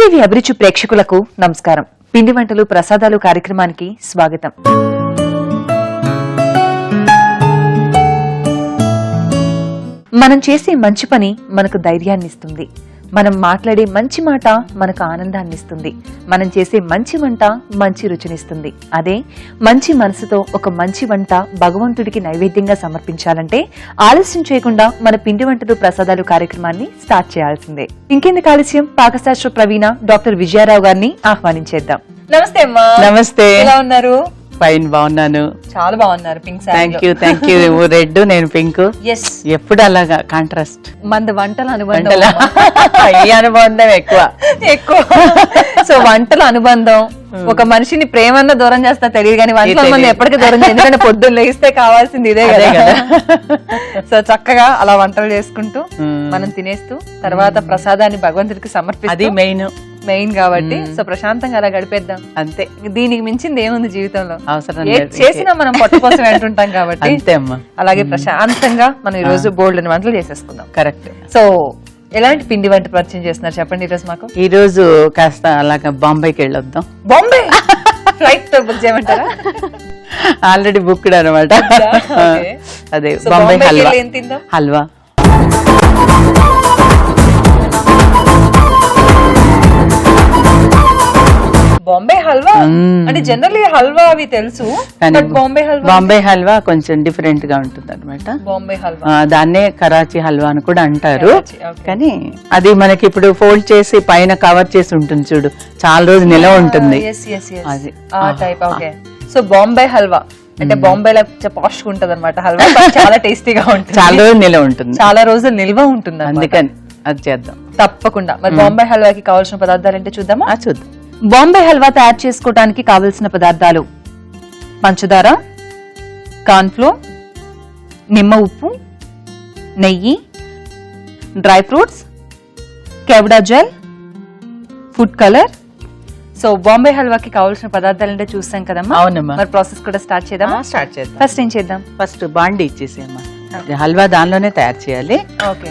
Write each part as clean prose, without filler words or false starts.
శ్రీదేవి అభిరుచి ప్రేక్షకులకు నమస్కారం. పిండి వంటలు ప్రసాదాలు కార్యక్రమానికి స్వాగతం. మనం చేసే మంచి పని మనకు ధైర్యాన్ని ఇస్తుంది. మనం మాట్లాడే మంచి మాట మనకు ఆనందాన్ని ఇస్తుంది. మనం చేసే మంచి వంట మంచి రుచినిస్తుంది. అదే మంచి మనసుతో ఒక మంచి వంట భగవంతుడికి నైవేద్యంగా సమర్పించాలంటే ఆలస్యం చేయకుండా మన పిండి వంటలు ప్రసాదాలు కార్యక్రమాన్ని స్టార్ట్ చేయాల్సిందే. ఇంకెందుకు ఆలస్యం, పాకశాస్త్ర ప్రవీణ డాక్టర్ విజయారావు గారిని ఆహ్వానించేద్దాం. నమస్తే అమ్మా. నమస్తే. ఎలా ఉన్నారు? ఫైన్, బాగున్నాను. చాలా బాగున్నారు. Pink thank you. రెడ్, నేను పింక్. ఎప్పుడు అలాగా కాంట్రాస్ట్. మన వంటల అనుబంధం ఈ అనుబంధం ఎక్కువ. సో వంటల అనుబంధం ఒక మనిషిని ప్రేమన్నా దూరం చేస్తా తెలియదు కానీ వంటల అనుబంధం ఎప్పటికీ దూరం చేయదు. ఎందుకంటే పొద్దున్న లేస్తే కావాల్సింది ఇదే కదా. సో చక్కగా అలా వంటలు చేసుకుంటూ మనం తినేస్తూ తర్వాత ప్రసాదాన్ని భగవంతుడికి సమర్పిస్తుంది. మెయిన్ కాబట్టి సో ప్రశాంతంగా అలా గడిపేద్దాం అంతే. దీనికి మించింది ఏముంది జీవితంలో? అవసరం చేసినా మనం పొట్ట కోసం వెంటుంటాం కాబట్టి అలాగే ప్రశాంతంగా మనం ఈ రోజు బోల్డ్ అని వంటలు చేసేసుకుందాం. కరెక్ట్. సో ఎలాంటి పిండి వంట పరిచయం చేస్తున్నారు చెప్పండి ఈ రోజు మాకు. ఈ రోజు కాస్త అలాగా బాంబేకి వెళ్ళొద్దాం. బాంబే ఫ్లైట్ తో బుక్ చేయమంటారా? ఆల్రెడీ బుక్డ్ అనమాట. అదే బాంబే హల్వా. బాంబే హల్వా అంటే జనరల్లీ హల్వా అవి తెలుసు, బాంబే హల్వా కొంచెం డిఫరెంట్ గా ఉంటుంది అనమాట. బాంబే హల్వా దాన్నే కరాచీ హల్వా అని కూడా అంటారు. కానీ అది మనకి ఇప్పుడు ఫోల్డ్ చేసి పైన కవర్ చేసి ఉంటుంది చూడు, చాలా రోజు నిలవ ఉంటుంది. అది ఆ type. Okay. So Bombay halwa అంటే బాంబేలో పాష్ ఉంటది అనమాట హల్వా. చాలా టేస్టీగా ఉంటుంది, చాలా రోజులు నిలవ ఉంటుంది, చాలా రోజులు నిల్వ ఉంటుంది. అందుకని అది చేద్దాం తప్పకుండా. మరి బాంబే హల్వాకి కావాల్సిన పదార్థాలు ఏంటో చూద్దామా? చూద్దాం. బాంబే హల్వా తయారు చేసుకోవడానికి కావలసిన పదార్థాలు: పంచదార, కార్న్ఫ్లోర్, నిమ్మ ఉప్పు, నెయ్యి, డ్రై ఫ్రూట్స్, కెవడా జెల్, ఫుడ్ కలర్. సో బాంబే హల్వాకి కావాల్సిన పదార్థాలు అంటే చూస్తాం కదమ్మా. అవునమ్మా. మరి ప్రాసెస్ కూడా స్టార్ట్ చేద్దాం. ఫస్ట్ ఏం చేద్దాం? ఫస్ట్ బాండి ఇచ్చేసేమ్మా. హల్వా దానిలోనే తయారు చేయాలి. ఓకే.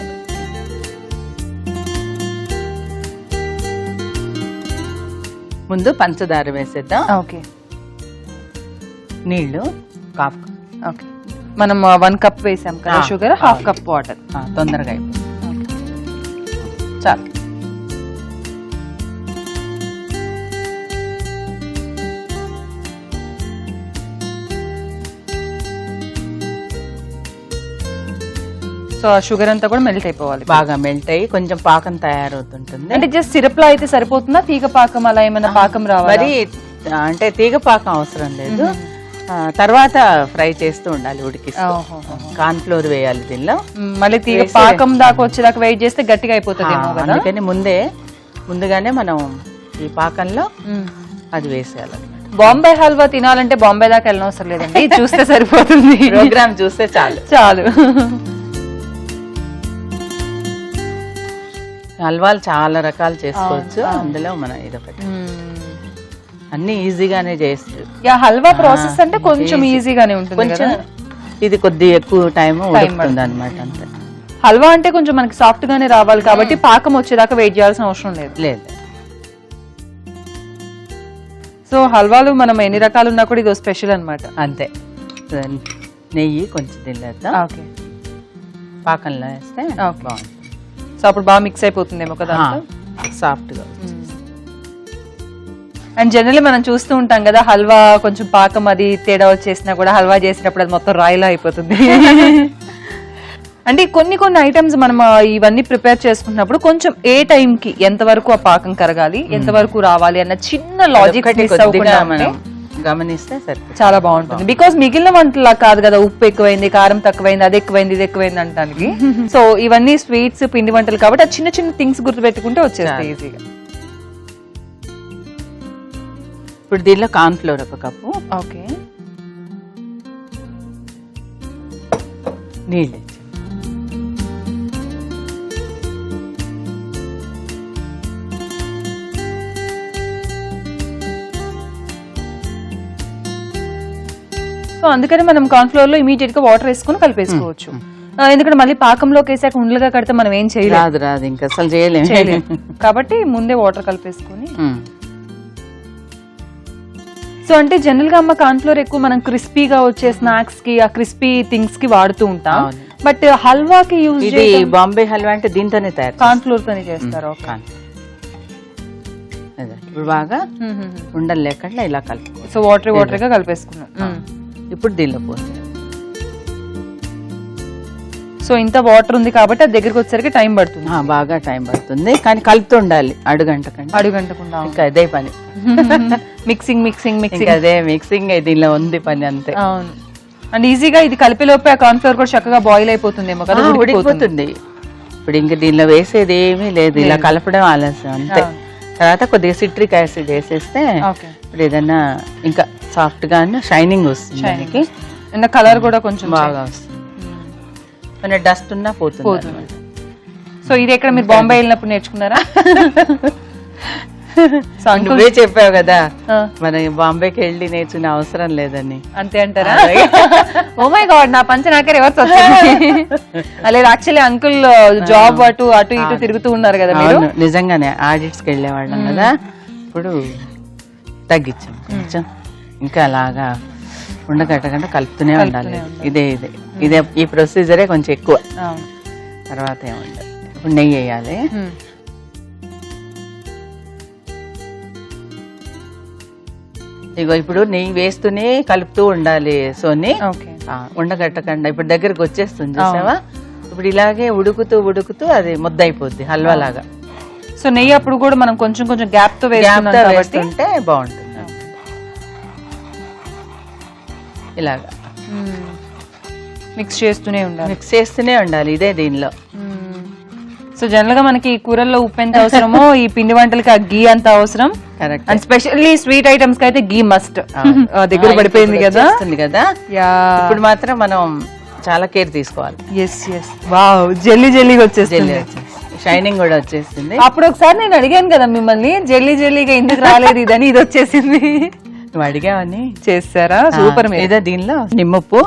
ముందు పంచదార వేసేద్దాం. ఓకే. నీళ్లు హాఫ్. ఓకే. మనం 1 కప్ వేసాం కదా షుగర్, హాఫ్ కప్ వాటర్. తొందరగా అయిపోతుంది. చాలు. సో ఆ షుగర్ అంతా కూడా మెల్ట్ అయిపోవాలి. బాగా మెల్ట్ అయ్యి కొంచెం పాకం తయారవుతుంటుంది. అంటే జస్ట్ సిరప్ లో అయితే సరిపోతుందా? తీగ పాకం అలా ఏమైనా పాకం రావాలి? మరి అంటే తీగ పాకం అవసరం లేదు. తర్వాత ఫ్రై చేస్తూ ఉండాలి, ఉడికిస్తూ. కార్న్ ఫ్లోర్ వేయాలి దీనిలో. మళ్ళీ తీగ పాకం దాకా వచ్చేదాకా వెయిట్ చేస్తే గట్టిగా అయిపోతుంది. అందుకని ముందుగానే మనం ఈ పాకంలో అది వేసేయాలి. బాంబే హల్వా తినాలంటే బాంబే దాకా వెళ్ళనవసరం లేదండి, చూస్తే సరిపోతుంది. ప్రోగ్రామ్ చూస్తే చాలు. హల్వాలు చాలా రకాలు చేసుకోవచ్చు. అందులో మనం ఇదొకటి. అన్ని ఈజీగానే చేయొచ్చు. హల్వా ప్రాసెస్ అంటే కొంచెం ఈజీగానే ఉంటుంది. కొంచెం ఇది కొద్దిగా ఎక్కువ టైం ఉడుకుతుంది అనమాట. అంతే. హల్వా అంటే కొంచెం మనకి సాఫ్ట్ గానే రావాలి కాబట్టి పాకం వచ్చేదాకా వెయిట్ చేయాల్సిన అవసరం లేదు. సో హల్వాలు మనం ఎన్ని రకాలు ఉన్నా కూడా ఇది స్పెషల్ అనమాట. అంతే. నెయ్యి కొంచెం తినేద్దాం. ఓకే. పాకంలో వేస్తే బాగుంటుంది. సో అప్పుడు బాగా మిక్స్ అయిపోతుందేమో కదా, సాఫ్ట్ గా. అండ్ జనరల్లీ మనం చూస్తూ ఉంటాం కదా, హల్వా కొంచెం పాకం అది తేడా వచ్చేసినా కూడా హల్వా చేసినప్పుడు అది మొత్తం రాయిలా అయిపోతుంది. అంటే కొన్ని ఐటమ్స్ మనం ఇవన్నీ ప్రిపేర్ చేసుకుంటున్నప్పుడు కొంచెం ఏ టైం కి ఎంత వరకు ఆ పాకం కరగాలి, ఎంత వరకు రావాలి అన్న చిన్న లాజిక్ గమనిస్తే సరే చాలా బాగుంటుంది. బికాస్ మిగిలిన వంటలా కాదు కదా, ఉప్పు ఎక్కువైంది, కారం తక్కువైంది, అది ఎక్కువైంది, ఇది ఎక్కువైంది అంటానికి. సో ఇవన్నీ స్వీట్స్, పిండి వంటలు కాబట్టి ఆ చిన్న చిన్న థింగ్స్ గుర్తు పెట్టుకుంటే వచ్చేస్తాయి ఈజీగా. ఇప్పుడు దీనిలో కార్న్ ఫ్లోర్ 1 కప్పు. ఓకే. నీళ్ళు. సో అందుకని మనం కార్న్ ఫ్లోర్ లో ఇమీడియట్ గా వాటర్ వేసుకుని కలిపేసుకోవచ్చు. ఎందుకంటే మళ్ళీ పాకంలోకి వేసాక ఉండలుగా కడితే మనం ఏం చేయలేదు. రాదు ఇంకా అసలు చేయలేము. కాబట్టి ముందే వాటర్ కలిపేసుకొని. సో అంటే జనరల్ గా అమ్మ కార్న్ ఫ్లోర్ ఎక్కువ మనం క్రిస్పీగా వచ్చే స్నాక్స్ కి, ఆ క్రిస్పీ థింగ్స్ కి వాడుతూ ఉంటాం. బట్ హల్వాకి యూజ్ ఇది బాంబే హల్వా అంటే దీంతోనే తయారు, కార్న్ ఫ్లోర్ తోనే చేస్తారు. ఇప్పుడు బాగా ఉండలు లేకుండా ఇలా కలుపు. సో వాటర్ గా కలిపేసుకున్నాం. ఇప్పుడు దీనిలో పోసి. సో ఇంత వాటర్ ఉంది కాబట్టి అది దగ్గరికి వచ్చేసరికి టైం పడుతుంది. బాగా టైం పడుతుంది, కానీ కలుపుతూ ఉండాలి అడుగంటకుండా. ఇంకా అదే పని, మిక్సింగ్ అదే మిక్సింగ్ దీనిలో ఉంది పని అంతే. అవును. అండ్ ఈజీగా ఇది కలిపేలోపే ఆ కార్న్ ఫ్లోర్ కూడా చక్కగా బాయిల్ అయిపోతుందేమో కదా, ఉడికిపోతుంది. ఇప్పుడు ఇంకా దీనిలో వేసేది ఏమీ లేదు, ఇలా కలపడం ఆలస్యం అంతే. తర్వాత కొద్దిగా సిట్రిక్ యాసిడ్ వేసేస్తే ఇప్పుడు ఏదన్నా ఇంకా సాఫ్ట్ గా షైనింగ్ వస్తుంది దానికి. కలర్ కూడా కొంచెం బాగా వస్తుంది, డస్ట్ ఉన్నా పోతుంది. సో ఇది ఎక్కడ మీరు బాంబే వెళ్ళినప్పుడు నేర్చుకున్నారా? నువ్వే చెప్పావు కదా మన బాంబేకి వెళ్ళి నేర్చుకునే అవసరం లేదని. అంతే అంటారా? ఓ మై గాడ్, నా పంచ నాకే రివర్స్ వచ్చింది. లేదు, యాక్చువల్లీ అంకుల్ జాబ్ అటు ఇటు తిరుగుతూ ఉన్నారు కదా మీరు. నిజంగానే ఆడిట్స్ కి వెళ్ళేవాళ్ళం కదా, ఇప్పుడు తగ్గించాం కొంచెం. ఇంకా అలాగా ఉండగట్టకుండా కలుపుతూనే ఉండాలి. ఇదే ఈ ప్రొసీజరే కొంచెం ఎక్కువ. తర్వాత ఏముండదు. ఇప్పుడు నెయ్యి వేయాలి. ఇగో ఇప్పుడు నెయ్యి వేస్తూనే కలుపుతూ ఉండాలి సోని, ఉండగట్టకుండా. ఇప్పుడు దగ్గరకు వచ్చేస్తుంది చూసావా, ఇప్పుడు ఇలాగే ఉడుకుతూ అది ముద్ద అయిపోద్ది హల్వా లాగా. సో నెయ్యి అప్పుడు కూడా మనం కొంచెం గ్యాప్ తో వేస్తుంటే బాగుంటుంది. ఇలాగా మిక్స్ చేస్తూనే ఉండాలి ఇదే దీనిలో. సో జనరల్ గా మనకి కూరల్లో ఉప్పు ఎంత అవసరమో ఈ పిండి వంటలకి ఆ గీ అంత అవసరం. అండ్ స్పెషల్లీ స్వీట్ ఐటమ్స్ కి అయితే గీ మస్ట్. దగ్గర పడిపోయింది కదా. ఇప్పుడు మాత్రం మనం చాలా కేర్ తీసుకోవాలి. వావ్, జెల్లీగా వచ్చేస్తుంది, షైనింగ్ కూడా వచ్చేసింది. అప్పుడు ఒకసారి నేను అడిగాను కదా మిమ్మల్ని, జెల్లీగా ఎందుకు రాలేదు ఇదని, ఇది వచ్చేసింది. నువ్వు అడిగావని చేస్తారా? సూపర్. ఏదో దీనిలో నిమ్మప్పు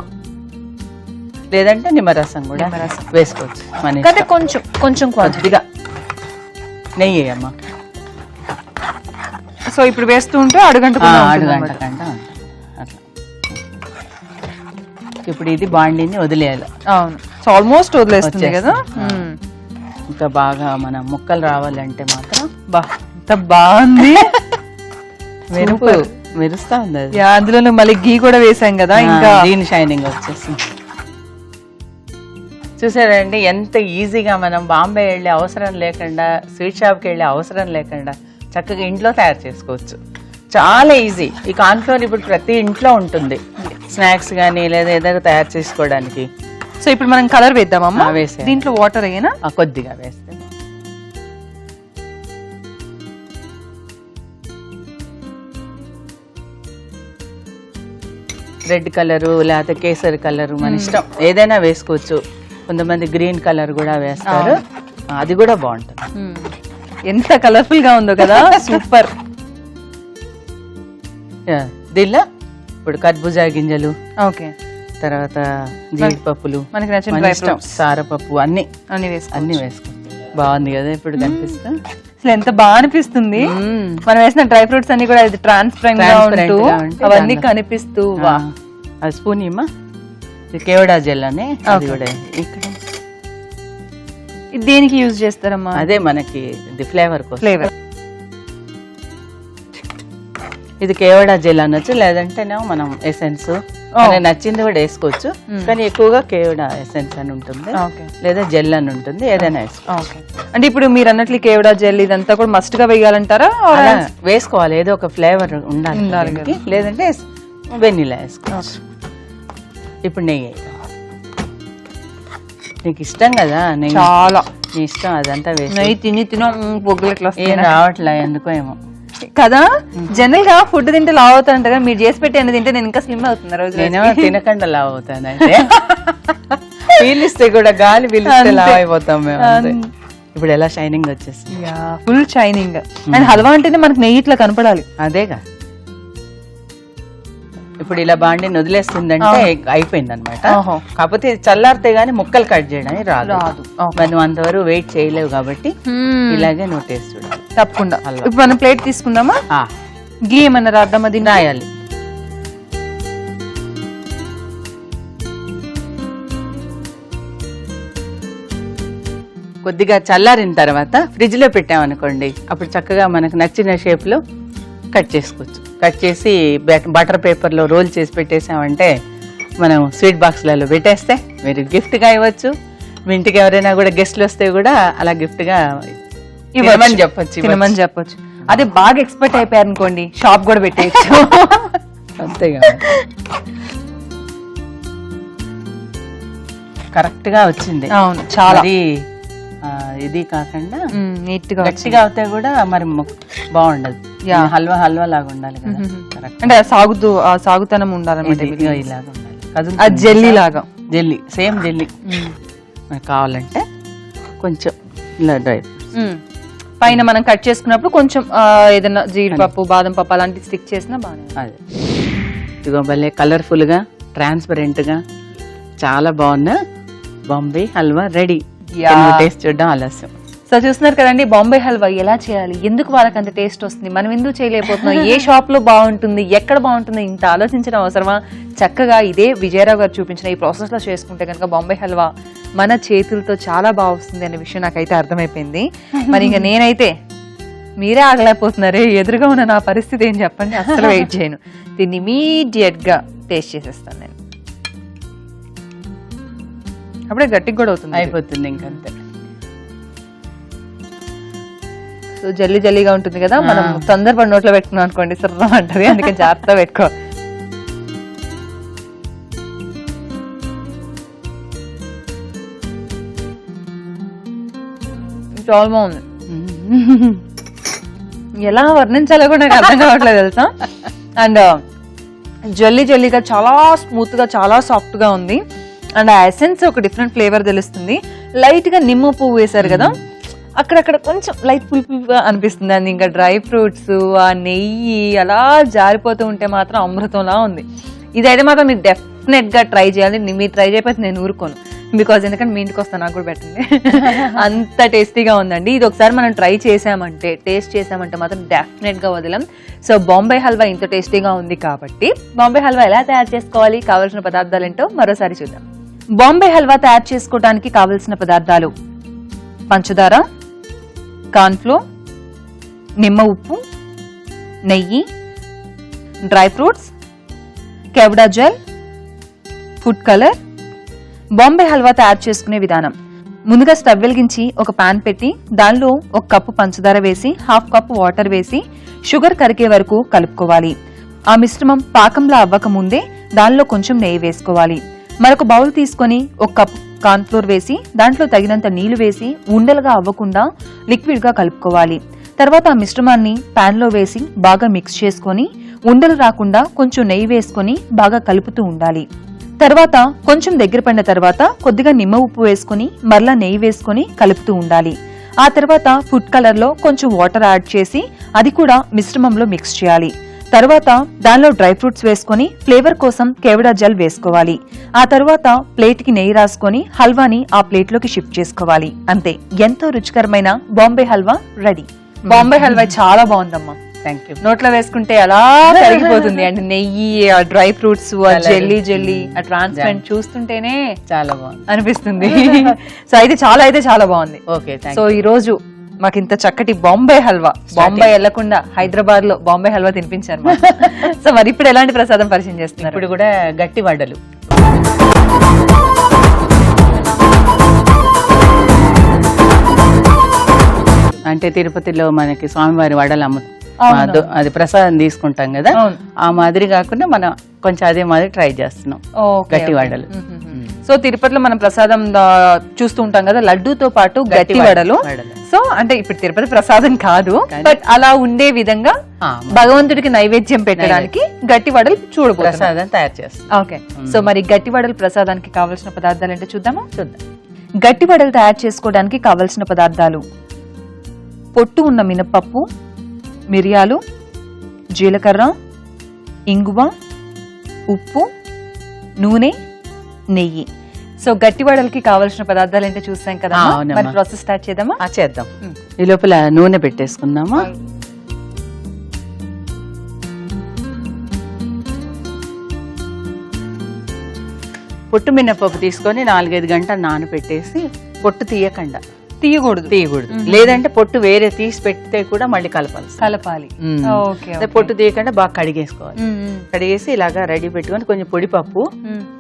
లేదంటే నిమ్మరసం కూడా వేసుకోవచ్చు. అంటే కొంచెం కొద్దిగా నెయ్యి అమ్మా. సో ఇప్పుడు వేస్తూ ఉంటే అడుగంటకుండా అట్లా. ఇప్పుడు ఇది బాండిని వదిలేయాలి. అవును, ఆల్మోస్ట్ వదిలేస్తుంది కదా. ఇంకా బాగా మన ముక్కలు రావాలంటే మాత్రం ఎంత బాగుంది, మెరుస్తా ఉంది. అందులో మళ్ళీ గీ కూడా వేసాం కదా, ఇంకా దీని షైనింగ్ వచ్చేసింది. చూసారండి ఎంత ఈజీగా మనం బాంబే వెళ్ళే అవసరం లేకుండా, స్వీట్ షాప్కి వెళ్ళే అవసరం లేకుండా చక్కగా ఇంట్లో తయారు చేసుకోవచ్చు. చాలా ఈజీ. ఈ కార్న్ ఫ్లోర్ ఇప్పుడు ప్రతి ఇంట్లో ఉంటుంది, స్నాక్స్ కానీ లేదా ఏదైనా తయారు చేసుకోవడానికి. సో ఇప్పుడు మనం కలర్ వేద్దామమ్మా. వేసే దీంట్లో వాటర్ అయ్యేనా? కొద్దిగా వేస్తే. రెడ్ కలరు లేకపోతే కేసరి కలరు మన ఇష్టం, ఏదైనా వేసుకోవచ్చు. కొంతమంది గ్రీన్ కలర్ కూడా వేస్తారు, అది కూడా బాగుంటుంది. ఎంత కలర్ఫుల్ గా ఉందో కదా, సూపర్. దీనిలో ఇప్పుడు కర్బూజా గింజలు, ఓకే, తర్వాత జీడిపప్పులు, మనకి నచ్చిన ఇష్టం, సారపప్పు అన్ని వేసుకోవచ్చు. బాగుంది కదా ఇప్పుడు కనిపిస్తా. అసలు ఎంత బాగా అనిపిస్తుంది. మనం వేసిన డ్రై ఫ్రూట్స్ అన్ని కూడా ట్రాన్స్పరెంట్ గా ఉంటూ అవన్నీ కనిపిస్తూ. అది స్పూన్ ఇమ్మా. కేవడా జెల్ అని ఇక్కడ దేనికి యూజ్ చేస్తారమ్మా? అదే మనకి ఇది ఫ్లేవర్ కోసం. ఇది కేవడా జెల్ అనొచ్చు, లేదంటే మనం ఎసెన్స్ నచ్చింది కూడా వేసుకోవచ్చు. కానీ ఎక్కువగా కేవడా ఎసెన్స్ అని ఉంటుంది, లేదా జెల్ అని ఉంటుంది, ఏదైనా వేసుకోవచ్చు. అంటే ఇప్పుడు మీరు అన్నట్లు కేవడా జెల్ ఇదంతా కూడా మస్ట్ గా వేయాలంటారా? వేసుకోవాలి, ఏదో ఒక ఫ్లేవర్ ఉండాలి. లేదంటే వెనిలా వేసుకోవచ్చు. ఇప్పుడు నెయ్యి నీకు ఇష్టం కదా, నెయ్యి చాలా నీ ఇష్టం. అదంతా వేసి నెయ్యి తిని పొగ్గులు ఏం రావట్లే ఎందుకో ఏమో కదా. జనరల్ గా ఫుడ్ తింటే లావ్ అవుతానంట కదా, మీరు చేసి పెట్టి అన్ని తింటే నేను ఇంకా స్లిమ్ అవుతున్నా రోజు. నేనేమో తినకుండా లావ్ అవుతాను. అయితే పీలిస్తే కూడా గాలి పీలిస్తే లావ్ అయిపోతాం మేము. ఇప్పుడు ఎలా షైనింగ్ వచ్చేసి ఫుల్ షైనింగ్. అండ్ హల్వా అంటేనే మనకి నెయ్యి ఇట్లా కనపడాలి. అదేగా ఇప్పుడు ఇలా బాండిని వదిలేస్తుందంటే అయిపోయింది అనమాట. ఓహో. కాకపోతే ఇది చల్లారితే గానీ ముక్కలు కట్ చేయడానికి రాదు. ఓకే. మరి నువ్వు అంతవరకు వెయిట్ చేయలేవు కాబట్టి ఇలాగే నువ్వు టేస్ట్ చూడాలి. తప్పకుండా. ఇప్పుడు మనం ప్లేట్ తీసుకుందామా? గీ ఏమన్నా రాద్దామా? దీన్ని రాయాలి. కొద్దిగా చల్లారిన తర్వాత ఫ్రిడ్జ్ లో పెట్టామనుకోండి, అప్పుడు చక్కగా మనకు నచ్చిన షేప్ లో కట్ చేసుకోవచ్చు. కట్ చేసి బటర్ పేపర్ లో రోల్ చేసి పెట్టేసామంటే మనం స్వీట్ బాక్స్లలో పెట్టేస్తే మీరు గిఫ్ట్ గా ఇవ్వచ్చు. మీ ఇంటికి ఎవరైనా కూడా గెస్ట్లు వస్తే కూడా అలా గిఫ్ట్ గా ఇవ్వమని చెప్పొచ్చు. అదే బాగా ఎక్స్పర్ట్ అయిపోయారు అనుకోండి, షాప్ కూడా పెట్టేయచ్చు. అంతేగా. కరెక్ట్ గా వచ్చింది. అవును, చాలా. ఇది కాకుండా నీట్ గా గట్టిగా అవుతే కూడా మరి బాగుండదు. హల్వా హల్వా లాగా ఉండాలి కదా, అంటే సాగుతనం ఉండాలన్నమాట. ఇలాగా ఉండాలి, జెల్లీ లాగా. Jelly, same jelly. మనకు కావాలంటే కొంచెం ఇలా డ్రై పైన మనం కట్ చేసుకున్నప్పుడు కొంచెం ఏదైనా జీడిపప్పు, బాదం పప్పు అలాంటివి స్టిక్ చేసినా బాగా. అదే ఇదిగో భలే కలర్ఫుల్ గా, ట్రాన్స్పరెంట్ గా చాలా బాగున్నా బాంబే హల్వా రెడీ. టేస్ట్ చూడడం ఆలస్యం. సో చూస్తున్నారు కదండి, బాంబే హల్వా ఎలా చేయాలి, ఎందుకు వాళ్ళకి అంత టేస్ట్ వస్తుంది, మనం ఎందుకు చేయలేకపోతున్నాం, ఏ షాప్ లో బాగుంటుంది, ఎక్కడ బాగుంటుంది, ఇంత ఆలోచించడం అవసరమా? చక్కగా ఇదే విజయరావు గారు చూపించిన ఈ ప్రాసెస్ లో చేసుకుంటే కనుక బాంబే హల్వా మన చేతులతో చాలా బాగా వస్తుంది అనే విషయం నాకైతే అర్థమైపోయింది. మరి ఇంకా నేనైతే మీరే ఆగలేకపోతున్నారే, ఎదురుగా ఉన్న నా పరిస్థితి ఏం చెప్పండి. అసలు వెయిట్ చేయను, దీన్ని ఇమీడియట్ గా టేస్ట్ చేసేస్తాను నేను. అప్పుడే గట్టిగా కూడా అవుతుంది, అయిపోతుంది ఇంకంతే. సో జల్లి జల్లిగా ఉంటుంది కదా, మనం తొందరపడి నోట్లో పెట్టుకున్నాం అనుకోండి సర్ర అంటది, అందుకే జాగ్రత్తగా పెట్టుకో. చాలా బాగుంది. ఎలా వర్ణించాలో కూడా నాకు అర్థం కావట్లేదు తెలుసా. అండ్ జల్లి జల్లిగా, చాలా స్మూత్ గా, చాలా సాఫ్ట్ గా ఉంది. అండ్ ఆ ఎసెన్స్ ఒక డిఫరెంట్ ఫ్లేవర్ తెలుస్తుంది. లైట్ గా నిమ్మ పువ్వు వేశారు కదా, అక్కడక్కడ కొంచెం లైట్ పులుపుగా అనిపిస్తుంది. అండ్ ఇంకా డ్రై ఫ్రూట్స్, ఆ నెయ్యి అలా జారిపోతూ ఉంటే మాత్రం అమృతంలా ఉంది. ఇదైతే మాత్రం మీరు డెఫినెట్ గా ట్రై చేయాలి. మీరు ట్రై చేయకపోతే నేను ఊరుకోను, బికాజ్ ఎందుకంటే మీ ఇంటికి వస్తాను, నాకు కూడా పెట్టండి. అంత టేస్టీగా ఉందండి. ఇది ఒకసారి మనం ట్రై చేసామంటే, టేస్ట్ చేసామంటే మాత్రం డెఫినెట్ గా వదలం. సో బాంబే హల్వా ఇంత టేస్టీగా ఉంది కాబట్టి బాంబే హల్వా ఎలా తయారు చేసుకోవాలి, కావాల్సిన పదార్థాలు ఏంటో మరోసారి చూద్దాం. బాంబే హల్వా తయారు చేసుకోవడానికి కావలసిన పదార్థాలు: పంచదార, కార్న్ఫ్లోర్, నిమ్మ ఉప్పు, నెయ్యి, డ్రై ఫ్రూట్స్, కేవడా జెల్, ఫుడ్ కలర్. బాంబే హల్వా తయారు చేసుకునే విధానం: ముందుగా స్టవ్ వెలిగించి ఒక పాన్ పెట్టి దానిలో 1 కప్పు పంచదార వేసి 1/2 కప్పు వాటర్ వేసి షుగర్ కరిగే వరకు కలుపుకోవాలి. ఆ మిశ్రమం పాకంలా అవ్వక ముందే దానిలో కొంచెం నెయ్యి వేసుకోవాలి. మరొక బౌల్ తీసుకొని 1 కప్పు కార్న్ఫ్లోర్ వేసి దాంట్లో తగినంత నీళ్లు వేసి ఉండలుగా అవ్వకుండా లిక్విడ్ గా కలుపుకోవాలి. తర్వాత ఆ మిశ్రమాన్ని పాన్ లో వేసి బాగా మిక్స్ చేసుకొని ఉండలు రాకుండా కొంచెం నెయ్యి వేసుకొని బాగా కలుపుతూ ఉండాలి. తర్వాత కొంచెం దగ్గర పడిన తర్వాత కొద్దిగా నిమ్మ ఉప్పు వేసుకుని మరలా నెయ్యి వేసుకుని కలుపుతూ ఉండాలి. ఆ తర్వాత ఫుడ్ కలర్ లో కొంచెం వాటర్ యాడ్ చేసి అది కూడా మిశ్రమంలో మిక్స్ చేయాలి. తర్వాత దానిలో డ్రై ఫ్రూట్స్ వేసుకుని ఫ్లేవర్ కోసం కేవడా జెల్ వేసుకోవాలి. ఆ తర్వాత ప్లేట్ కి నెయ్యి రాసుకొని హల్వాని ఆ ప్లేట్ లోకి షిఫ్ట్ చేసుకోవాలి. అంతే, ఎంతో రుచికరమైన బాంబే హల్వా రెడీ. బాంబే హల్వా చాలా బాగుందమ్మా. Thank you. నోట్లో వేసుకుంటే అలా కరిగిపోతుంది. అండ్ నెయ్యి, ఆ డ్రై ఫ్రూట్స్, ఆ జెల్లీ జెల్లీ, ఆ ట్రాన్స్పరెంట్ చూస్తుంటేనే చాలా బాగుంది అనిపిస్తుంది. సో అయితే చాలా బాగుంది. ఓకే, సో ఈ రోజు మాకు ఇంత చక్కటి బాంబే హల్వా, బాంబే వెళ్లకుండా హైదరాబాద్ లో బాంబే హల్వా తినిపించారు. సో మరి ఇప్పుడు ఎలాంటి ప్రసాదం పరిచయం చేస్తున్నారు? ఇప్పుడు కూడా గట్టి వడలు. అంటే తిరుపతిలో మనకి స్వామివారి వడలు అది ప్రసాదం తీసుకుంటాం కదా, ఆ మాదిరి కాకుండా మనం కొంచెం అదే మాదిరి ట్రై చేస్తున్నాం, గట్టి వడలు. సో తిరుపతిలో మనం ప్రసాదం చూస్తూ ఉంటాం కదా, లడ్డూతో పాటు గట్టి వడలు. సో అంటే ఇప్పుడు తిరుపతి ప్రసాదం కాదు, బట్ అలా ఉండే విధంగా భగవంతుడికి నైవేద్యం పెట్టడానికి గట్టి వడలు ప్రసాదం తయారు చేస్తాం. ఓకే, సో మరి గట్టి వడలు ప్రసాదానికి కావాల్సిన పదార్థాలు ఏంటో చూద్దాం. గట్టి వడలు తయారు చేసుకోవడానికి కావలసిన పదార్థాలు: పొట్టు ఉన్న మినపప్పు, మిరియాలు, జీలకర్ర, ఇంగువ, ఉప్పు, నూనె, నెయ్యి. సో గట్టి వడలకి కావాల్సిన పదార్థాలు ఏంటో చూసాం కదా. మరి ప్రాసెస్ స్టార్ట్ చేద్దామా? చేద్దాం. ఈ లోపల నూనె పెట్టేసుకుందామా. పొట్టు మినపప్పు తీసుకొని 4-5 గంటలు నానబెట్టేసి పొట్టు తీయకూడదు. లేదంటే పొట్టు వేరే తీసి పెడితే కూడా మళ్ళీ కలపాలి. పొట్టు తీయకుండా బాగా కడిగేసుకోవాలి. కడిగేసి ఇలాగా రెడీ పెట్టుకొని కొంచెం పొడిపప్పు.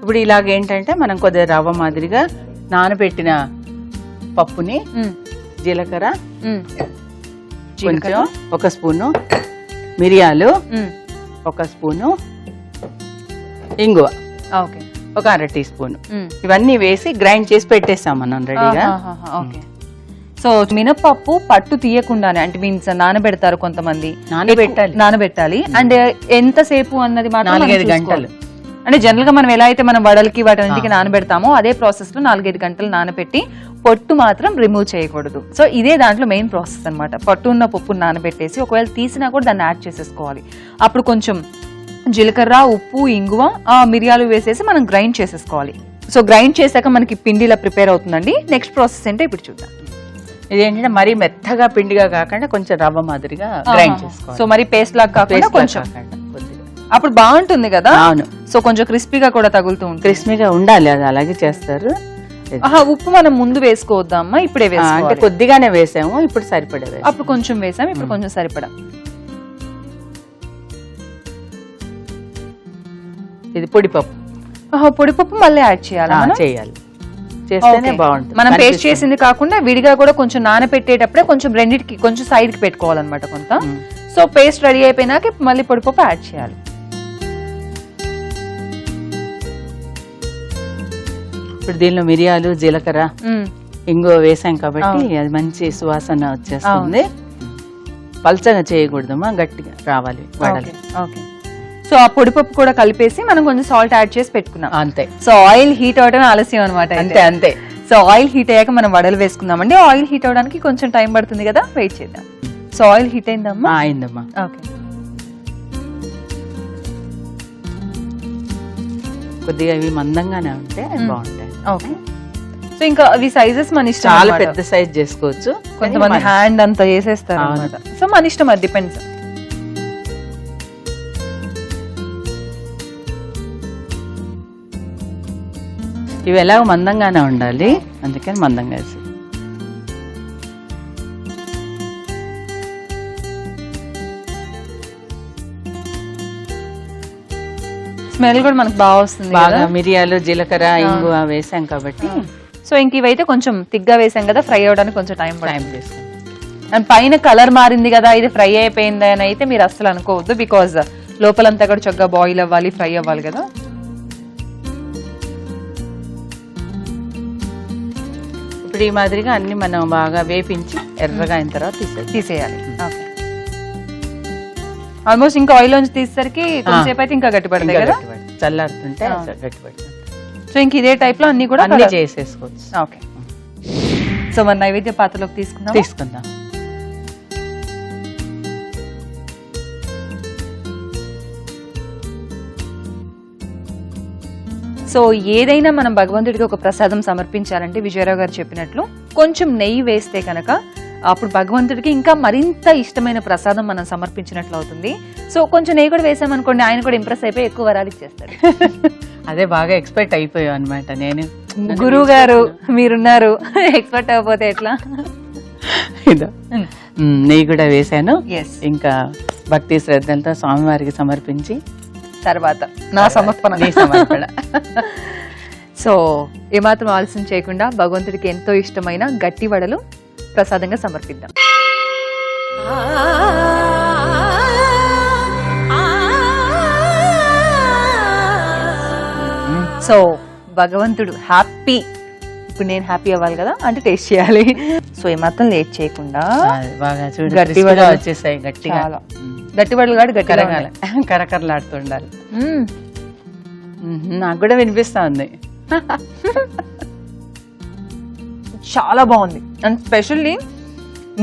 ఇప్పుడు ఇలాగ ఏంటంటే మనం కొద్దిగా రవ్వ మాదిరిగా నానబెట్టిన పప్పుని జీలకర్ర కొంచెం 1 స్పూను, మిరియాలు 1 స్పూను, ఇంగువ 1 అర టీ స్పూన్, ఇవన్నీ వేసి గ్రైండ్ చేసి పెట్టేస్తాం మనం రెడీగా. సో మినపప్పు పట్టు తీయకుండానే అంటే మీన్స్ నానబెడతారు కొంతమంది. నానబెట్టాలి. అండ్ ఎంతసేపు అన్నది మాత్రం 4-5 గంటలు. అంటే జనరల్ గా మనం ఎలా అయితే మనం వడలకి వాటికి నానబెడతామో అదే ప్రాసెస్ లో 4-5 గంటలు నానబెట్టి పొట్టు మాత్రం రిమూవ్ చేయకూడదు. సో ఇదే దాంట్లో మెయిన్ ప్రాసెస్ అనమాట. పట్టు ఉన్న పప్పు నానబెట్టేసి ఒకవేళ తీసినా కూడా దాన్ని యాడ్ చేసేసుకోవాలి. అప్పుడు కొంచెం జీలకర్ర, ఉప్పు, ఇంగువ, మిరియాలు వేసేసి మనం గ్రైండ్ చేసేసుకోవాలి. సో గ్రైండ్ చేశాక మనకి పిండిలా ప్రిపేర్ అవుతుందండి. నెక్స్ట్ ప్రాసెస్ ఏంటో ఇప్పుడు చూద్దాం. ఇదేంటంటే మరీ మెత్తగా పిండిగా కాకుండా కొంచెం రవ్వ మాదిరిగా గ్రైండ్ చేసుకోవాలి. సో మరి పేస్ట్ లాగా కాకుండా కొంచెం అప్పుడు బాగుంటుంది కదా. అవును. సో కొంచెం క్రిస్పీగా కూడా తగులుతూ ఉంటుంది. క్రిస్పీగా ఉండాలి, అది అలాగే చేస్తారు. ఉప్పు మనం ముందు వేసుకోవద్దామా? ఇప్పుడే అంటే కొద్దిగానే వేసాము, ఇప్పుడు సరిపడా. అప్పుడు కొంచెం వేసాము, ఇప్పుడు కొంచెం సరిపడా. ఇది పొడిపప్పు. పొడిపప్పు మళ్ళీ యాడ్ చేయాలి. చేస్తేనే బాగుంటుంది. మనం పేస్ట్ చేసింది కాకుండా విడిగా కూడా కొంచెం నానపెట్టేటప్పుడే కొంచెం రెండింటికి కొంచెం సైడ్ కి పెట్టుకోవాలన్నమాట కొంత. సో పేస్ట్ రెడీ అయిపోయినాక మళ్ళీ పొడిపప్పు యాడ్ చేయాలి. ఇప్పుడు దీనిలో మిరియాలు, జీలకర్ర, ఇంగువ వేసాం కాబట్టి అది మంచి సువాసన వచ్చేస్తుంది. పల్చగా చేయకూడదమ్మా, గట్టిగా రావాలి వడలు. సో ఆ పొడిపప్పు కూడా కలిపేసి మనం కొంచెం సాల్ట్ యాడ్ చేసి పెట్టుకున్నాం అంతే. సో ఆయిల్ హీట్ అవడం ఆలస్యం అనమాట. అంతే. సో ఆయిల్ హీట్ అయ్యాక మనం వడలు వేసుకుందామండి. ఆయిల్ హీట్ అవడానికి కొంచెం టైం పడుతుంది కదా, వెయిట్ చేద్దాం. సో ఆయిల్ హీట్ అయిందమ్మా? అయిందమ్మా. ఓకే. కొద్దిగా ఇవి మందంగానే ఉంటే బాగుంటాయి. ఓకే. సో ఇంకా అవి సైజెస్ మన ఇష్టం. చాలా పెద్ద సైజ్ చేసుకోవచ్చు, కొంతమంది హ్యాండ్ అంతా చేసేస్తారు అనమాట. సో మన ఇష్టం, అది డిపెండ్స్. ఇవి ఎలాగో మందంగానే ఉండాలి, అందుకని మందంగా వేసి. స్మెల్ కూడా మనకు బాగా వస్తుంది. బాగా మిరియాలు, జీలకర్ర, ఇంగువ వేసాం కాబట్టి. సో ఇంక ఇవైతే కొంచెం తిగ్గా వేసాం కదా, ఫ్రై అవడానికి కొంచెం టైం వేస్తాం. అండ్ పైన కలర్ మారింది కదా, ఇది ఫ్రై అయిపోయింది అని అయితే మీరు అస్సలు అనుకోవద్దు. బికాజ్ లోపలంతా కూడా చక్కగా బాయిల్ అవ్వాలి, ఫ్రై అవ్వాలి కదా. ఇప్పుడు ఈ మాదిరిగా అన్ని మనం బాగా వేపించి ఎర్రగా అయిన తర్వాత తీసేయాలి. ఓకే. ఆల్మోస్ట్ ఇంకా ఆయిల్ నుంచి తీసేసరికి కొంచెంసేపు అయితే ఇంకా గట్టిపడతాయి కదా, చల్లారుతుంటే గట్టిపడుతుంది. సో ఇంక ఇదే టైప్ లో అన్ని కూడా అన్ని చేసేసుకోవచ్చు. ఓకే. సో మన నైవేద్య పాత్రలోకి తీసుకుందాం. సో ఏదైనా మనం భగవంతుడికి ఒక ప్రసాదం సమర్పించాలంటే విజయరావు గారు చెప్పినట్లు కొంచెం నెయ్యి వేస్తే కనుక అప్పుడు భగవంతుడికి ఇంకా మరింత ఇష్టమైన ప్రసాదం మనం సమర్పించినట్లు అవుతుంది. సో కొంచెం నెయ్యి కూడా వేసామనుకోండి, ఆయన కూడా ఇంప్రెస్ అయిపోయి ఎక్కువ వరాలు ఇచ్చేస్తాడు. అదే బాగా ఎక్స్పెక్ట్ అయిపోయావు అనమాట. నేను గురువు గారు మీరున్నారు, ఎక్స్పెక్ట్ అయిపోతే ఎట్లా. నెయ్యి కూడా వేసాను. ఇంకా భక్తి శ్రద్ధలతో స్వామివారికి సమర్పించి తర్వాత నా సమర్పణ. సో ఏమాత్రం ఆలస్యం చేయకుండా భగవంతుడికి ఎంతో ఇష్టమైన గట్టి వడలు ప్రసాదంగా సమర్పిద్దాం. సో భగవంతుడు హ్యాపీ, ఇప్పుడు నేను హ్యాపీ అవ్వాలి కదా, అంటే టేస్ట్ చేయాలి. సో ఏమాత్రం లేట్ చేయకుండా గట్టి వడలు వచ్చేసాయి. గట్టి వడలు కాదు, కరకరలాడుతుండాలి. నాకు కూడా వినిపిస్తా ఉంది. చాలా బాగుంది. అండ్ స్పెషల్లీ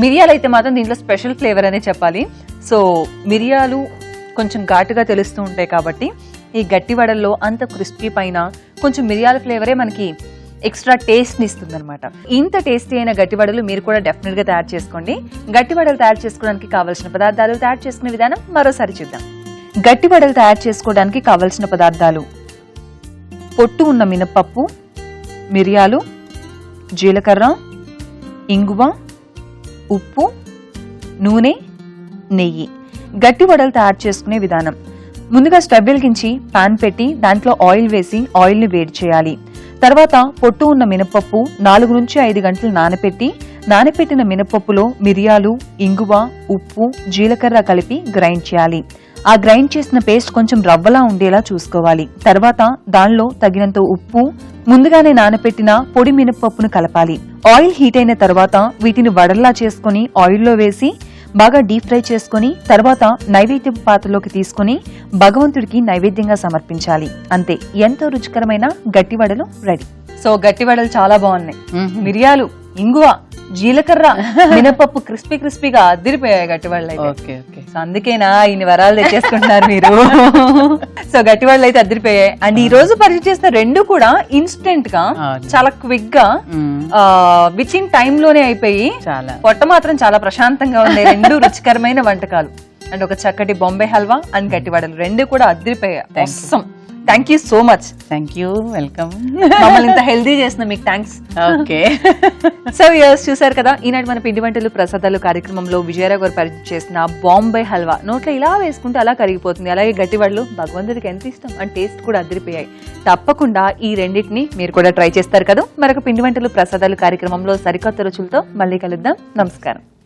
మిరియాలు అయితే మాత్రం దీంట్లో స్పెషల్ ఫ్లేవర్ అనే చెప్పాలి. సో మిరియాలు కొంచెం ఘాటుగా తెలుస్తూ ఉంటాయి కాబట్టి ఈ గట్టి వడల్లో అంత క్రిస్పీ పైన కొంచెం మిరియాల ఫ్లేవరే మనకి ఎక్స్ట్రా టేస్ట్ ని ఇస్తుంది అనమాట. ఇంత టేస్టీ అయిన గట్టి వడలు మీరు కూడా డెఫినెట్ గా తయారు చేసుకోండి. గట్టి వడలు తయారు చేసుకోవడానికి కావాల్సిన పదార్థాలు, తయారు చేసుకునే విధానం మరోసారి చూద్దాం. గట్టి వడలు తయారు చేసుకోవడానికి కావలసిన పదార్థాలు: పొట్టు ఉన్న మినపప్పు, మిరియాలు, జీలకర్ర, ఇంగువ, ఉప్పు, నూనె, నెయ్యి. గట్టి వడలు తయారు చేసుకునే విధానం: ముందుగా స్టవ్ వెలిగించి పాన్ పెట్టి దాంట్లో ఆయిల్ వేసి ఆయిల్ ని వేడి చేయాలి. తర్వాత పొట్టు ఉన్న మినపప్పు 4 నుంచి 5 గంటలు నానపెట్టిన మినపప్పులో మిరియాలు, ఇంగువ, ఉప్పు, జీలకర్ర కలిపి గ్రైండ్ చేయాలి. ఆ గ్రైండ్ చేసిన పేస్ట్ కొంచెం రవ్వలా ఉండేలా చూసుకోవాలి. తర్వాత దానిలో తగినంత ఉప్పు, ముందుగానే నానపెట్టిన పొడి మినపప్పును కలపాలి. ఆయిల్ హీట్ అయిన తర్వాత వీటిని వడల్లా చేసుకుని ఆయిల్లో వేసి బాగా డీప్ ఫ్రై చేసుకుని తర్వాత నైవేద్యపు పాత్రలోకి తీసుకుని భగవంతుడికి నైవేద్యంగా సమర్పించాలి. అంతే, ఎంతో రుచికరమైన గట్టి వడలు రెడీ. సో గట్టి వడలు చాలా బాగున్నాయి. మిరియాలు, ఇంగువ, జీలకర్ర, మినపప్పు క్రిస్పీగా అదిరిపోయాయి గట్టి వడలు అయితే. సో అందుకేనా ఇన్ని వరాలు తెచ్చేసుకుంటున్నారు మీరు. సో గట్టి వడలు అయితే అదిరిపోయాయి. అండ్ ఈ రోజు పరిచయం చేసిన రెండు కూడా ఇన్స్టెంట్ గా చాలా క్విక్ గా విచ్ ఇన్ టైమ్ లోనే అయిపోయి పొట్ట మాత్రం చాలా ప్రశాంతంగా ఉన్నాయి. రెండు రుచికరమైన వంటకాలు అండ్ ఒక చక్కటి బొంబే హల్వా అండ్ గట్టి వడలు రెండు కూడా అదిరిపోయాయి. Thank you so much. Thank you, welcome. మమ్మల్ని ఇంత హెల్దీ చేసిన మీకు థ్యాంక్స్. ఓకే. సో చూసారు కదా, ఈనాటి మన పిండి వంటలు ప్రసాదాలు కార్యక్రమంలో విజయరావు గారు పరిచయం చేసిన బాంబే హల్వా నోట్లో ఇలా వేసుకుంటే అలా కరిగిపోతుంది. అలాగే గట్టి వడలు భగవంతుడికి ఎంత ఇష్టం అండ్ టేస్ట్ కూడా అదిరిపోయాయి. తప్పకుండా ఈ రెండింటిని మీరు కూడా ట్రై చేస్తారు కదా. మరొక పిండి వంటలు ప్రసాదాలు కార్యక్రమంలో సరికొత్త రుచులతో మళ్ళీ కలుద్దాం. నమస్కారం.